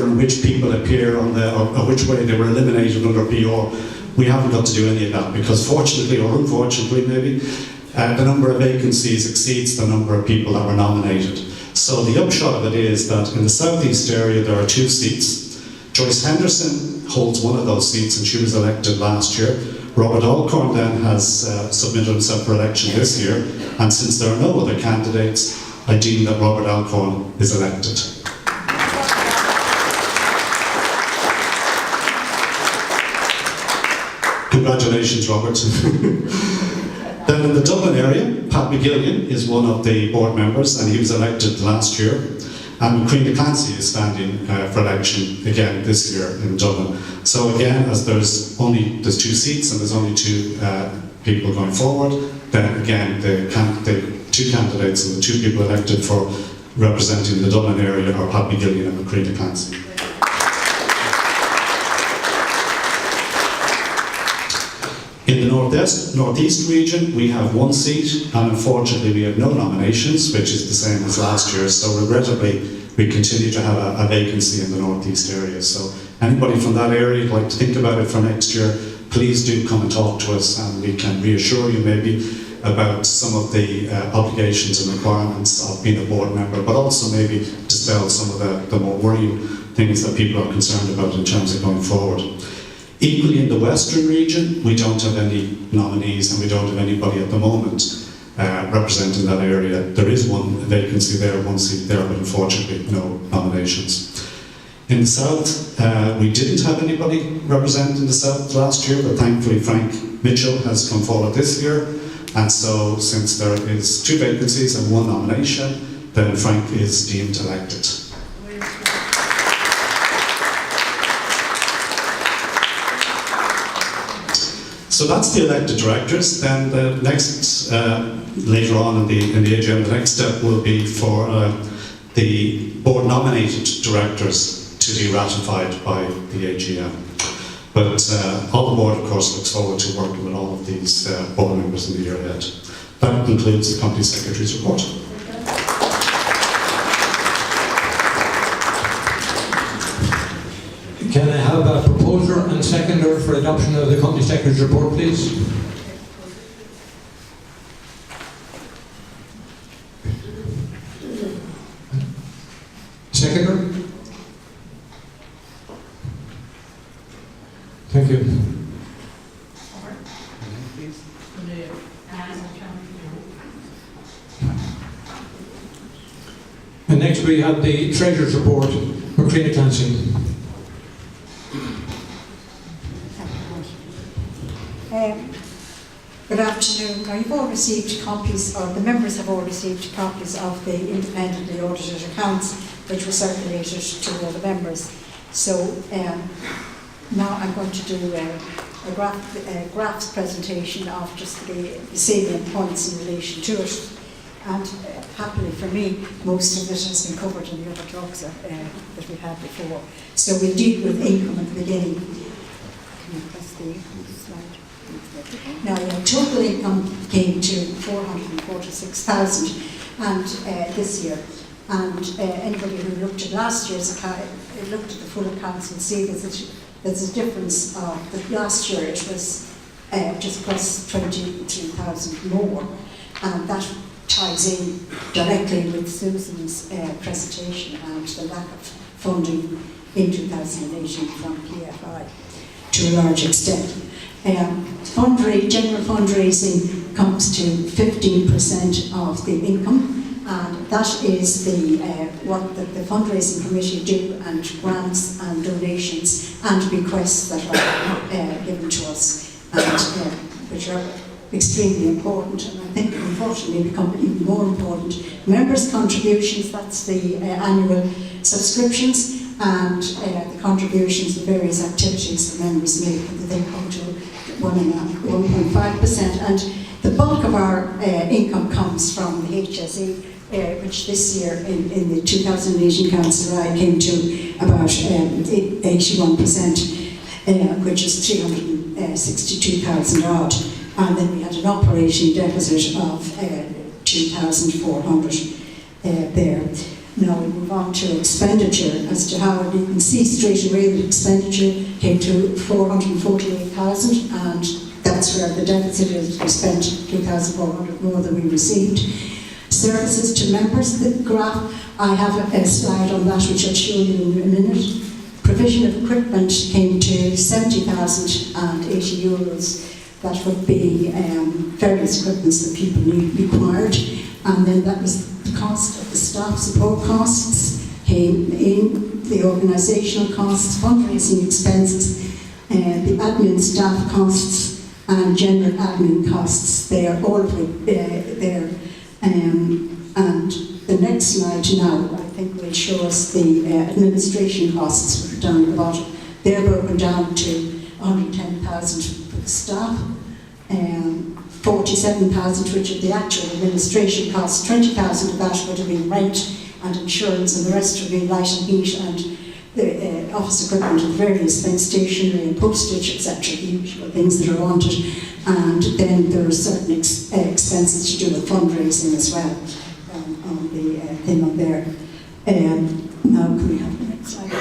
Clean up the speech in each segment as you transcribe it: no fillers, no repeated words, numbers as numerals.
order in which people appear on or which way they were eliminated under PR. We haven't got to do any of that because fortunately, or unfortunately maybe, the number of vacancies exceeds the number of people that were nominated. So the upshot of it is that in the southeast area there are 2 seats. Joyce Henderson holds one of those seats and she was elected last year. Robert Alcorn then has submitted himself for election this year, and since there are no other candidates, I deem that Robert Alcorn is elected. Congratulations, Robert. Then in the Dublin area, Pat McGillian is one of the board members and he was elected last year. And Creed Clancy is standing for election again this year in Dublin. So again, as there's 2 seats and there's only 2 people going forward, then again the 2 candidates and the 2 people elected for representing the Dublin area are Pat McGillian and Creed Clancy. In the northeast region, we have 1 seat, and unfortunately we have no nominations, which is the same as last year. So regrettably, we continue to have a vacancy in the northeast area. So anybody from that area who'd like to think about it for next year, please do come and talk to us, and we can reassure you maybe about some of the obligations and requirements of being a board member, but also maybe dispel some of the more worrying things that people are concerned about in terms of going forward. Equally, in the western region, we don't have any nominees and we don't have anybody at the moment representing that area. There is 1 vacancy there, 1 seat there, but unfortunately no nominations. In the south, we didn't have anybody representing the south last year, but thankfully Frank Mitchell has come forward this year, and so since there is 2 vacancies and 1 nomination, then Frank is deemed elected. So that's the elected directors. Then the next, later on in the AGM, the next step will be for the board nominated directors to be ratified by the AGM. But all the board, of course, looks forward to working with all of these board members in the year ahead. That concludes the Company Secretary's report. Can I have a proposer and seconder for adoption of the Company Secretary's report, please? Seconder? Thank you. And next we have the Treasurer's report for Creed Clancy. Good afternoon. Now, you've all received copies, or the members have all received copies of the independently audited accounts, which were circulated to all the members. So now I'm going to do a graphs presentation of just the salient points in relation to it. And happily for me, most of it has been covered in the other talks that we had before. So we'll deal with income at the beginning. Can you press the slide? Now, total income came to 446,000 and this year. And anybody who looked at last year's account, looked at the full accounts, will see there's a difference. Last year it was just plus 23,000 more, and that ties in directly with Susan's presentation and the lack of funding in 2018 from PFI to a large extent. General fundraising comes to 15% of the income, and that is what the fundraising committee do, and grants and donations and bequests that are given to us, and which are extremely important, and I think unfortunately become even more important. Members' contributions, that's the annual subscriptions, and the contributions, the various activities the members make, they come to 1.5%, and the bulk of our income comes from the HSE, which this year in the 2018 Council I came to about 81%, which is 362,000 odd, and then we had an operating deficit of 2,400 there. Now we move on to expenditure. As to how you can see straight away that expenditure came to 448,000, and that's where the deficit is. We spent 2,400 more than we received. Services to members, the graph, I have a slide on that which I'll show you in a minute. Provision of equipment came to 70,080 euros. That would be various equipments that people required, and then that was the cost of the staff support costs, came in the organisational costs, fundraising expenses, the admin staff costs, and general admin costs. They are all there. And the next slide now, I think, will show us the administration costs down at the bottom. They're broken down to 110,000 for the staff, 47,000 which are the actual administration costs, 20,000 of that would have been rent and insurance, and the rest would be light and heat and the office equipment and various things, stationery and postage, etc., the usual things that are wanted. And then there are certain expenses to do with fundraising as well on the thing on there. Now can we have the next slide?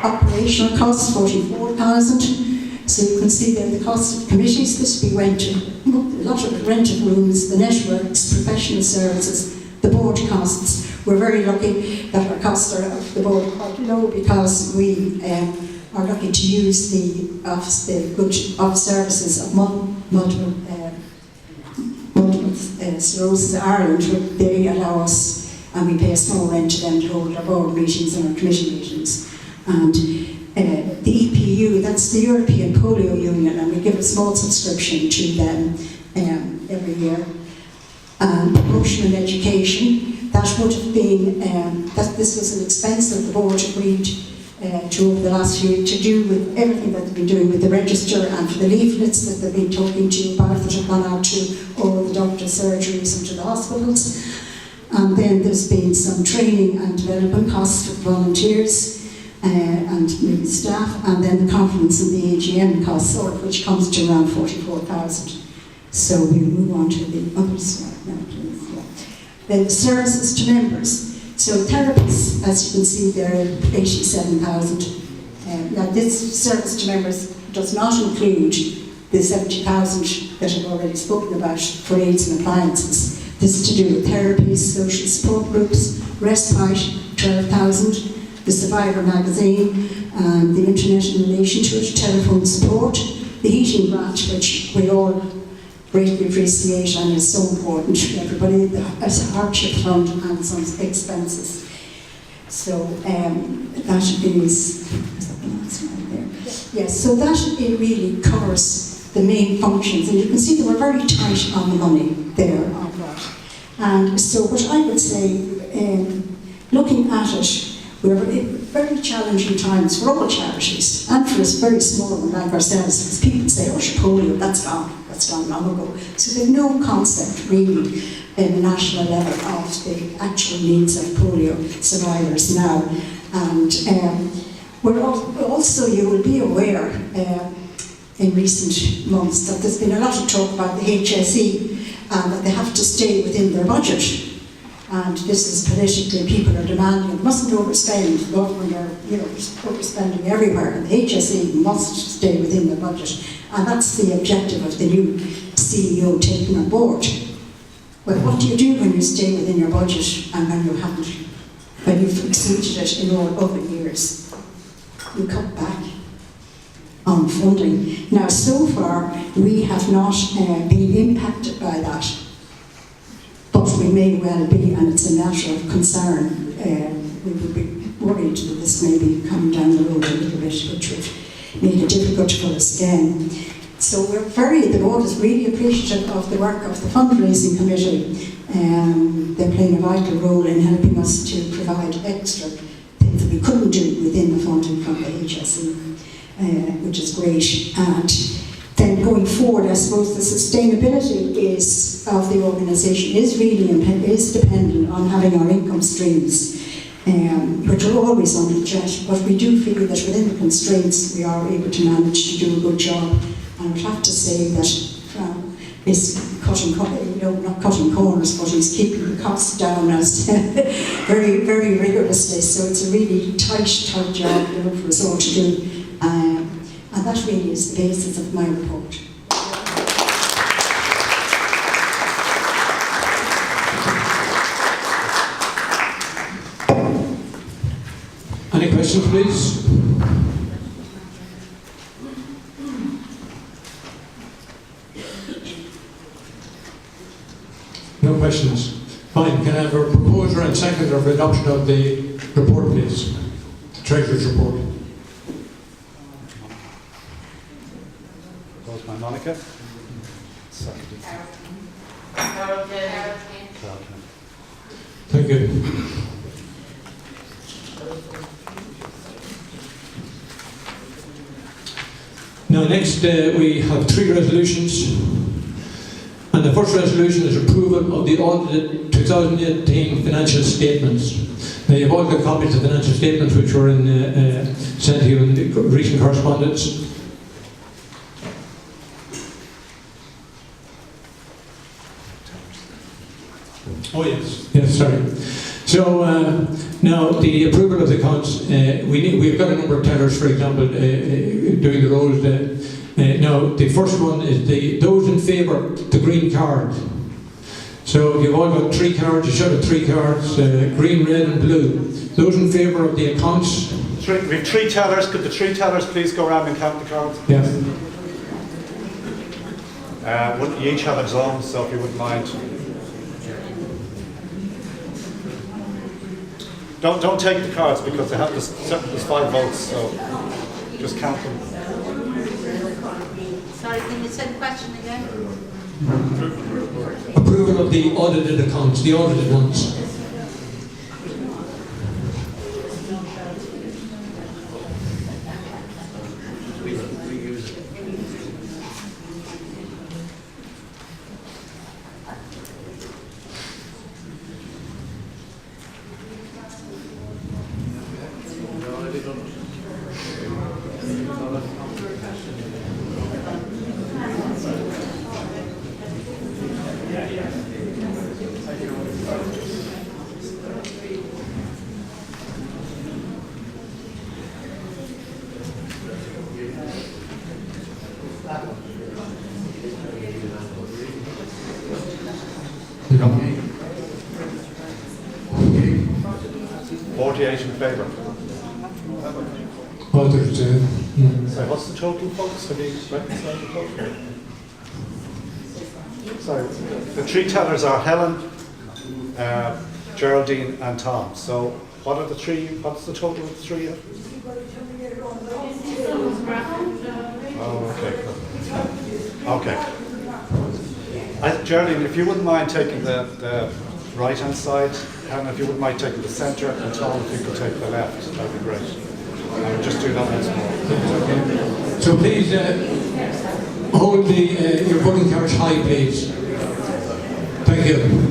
Operational costs, 44,000. So you can see there the cost of committees. This we went to a lot of rented rooms, the networks, professional services, the board costs. We're very lucky that our costs are of the board quite low, because we are lucky to use the good office services of multiple sclerosis Ireland. They allow us, and we pay a small rent to them to hold our board meetings and our committee meetings. And the EPU, that's the European Polio Union, and we give a small subscription to them every year. And promotion and education, that would have been, this was an expense that the board agreed to over the last few years to do with everything that they've been doing with the register and for the leaflets that they've been talking to you about that have gone out to all the doctor's surgeries and to the hospitals. And then there's been some training and development costs for volunteers and maybe staff, and then the conference and the AGM costs, all of which comes to around 44,000. So we'll move on to the other slide now, please. Yeah. Then the services to members. So therapists, as you can see there, 87,000. Now this service to members does not include the 70,000 that I've already spoken about for aids and appliances. This is to do with therapies, social support groups, respite, 12,000. The Survivor magazine, the internet in relation to it, telephone support, the heating grant, which we all greatly appreciate and is so important to everybody, as a hardship fund and some expenses. So that is the last slide there. Yes, so that it really covers the main functions, and you can see that we're very tight on the money there on that. And so what I would say, looking at it, we're very challenging times for all charities, and for us very small one like ourselves, because people say, oh, polio, that's gone long ago. So they've no concept really in the national level of the actual needs of polio survivors now. And we're also, you will be aware in recent months that there's been a lot of talk about the HSE and that they have to stay within their budget. And this is politically, people are demanding, it mustn't overspend, the government are overspending everywhere, and the HSE must stay within the budget. And that's the objective of the new CEO taking on board. Well, what do you do when you stay within your budget and when you haven't, when you've exceeded it in all other years? You cut back on funding. Now, so far, we have not been impacted by that. But we may well be, and it's a matter of concern. We would be worried that this may be coming down the road a little bit, which would make it difficult for us again. So we're the board is really appreciative of the work of the fundraising committee. They're playing a vital role in helping us to provide extra things that we couldn't do within the funding from the HSE, which is great. And then going forward, I suppose the sustainability of the organisation is dependent on having our income streams, which are always under threat, but we do feel that within the constraints we are able to manage to do a good job. And I would have to say that from not cutting corners, but he's keeping the costs down as very, very rigorously. So it's a really tight job for us all to do. And that really is the basis of my report. Any questions, please? No questions. Fine. Can I have a proposer and seconder for adoption of the report, please? The Treasurer's report. Proposed by Monica. Seconded. Thank you. Now, next we have 3 resolutions. And the first resolution is approval of the audited 2018 financial statements. Now, you've all got copies of the financial statements which were sent to you in the recent correspondence. Oh yes, yes, sorry. So now the approval of the accounts, we've got a number of tellers, for example, doing the roles. Now the first one is those in favour, the green card. So you've all got 3 cards, you should have 3 cards, green, red and blue. Those in favour of the accounts? We have 3 tellers. Could the 3 tellers please go around and count the cards? Yeah. You each have a zone, so if you wouldn't mind. Don't take the cards because they have there's 5 votes, so just count them. Sorry, can you say the question again? Approval of the audited accounts, the audited ones. No. 48 in favour. Oh, there's, So what's the total, folks? Have you reconciled the total? Sorry, the 3 tellers are Helen, Geraldine and Tom. So what's the total of the 3? Oh, okay. Okay. Geraldine, if you wouldn't mind taking the right-hand side, Helen, if you wouldn't mind taking the centre, and Tom, if you could take the left, that'd be great. I would just do that once more. so please hold your voting cards high, please. Thank you.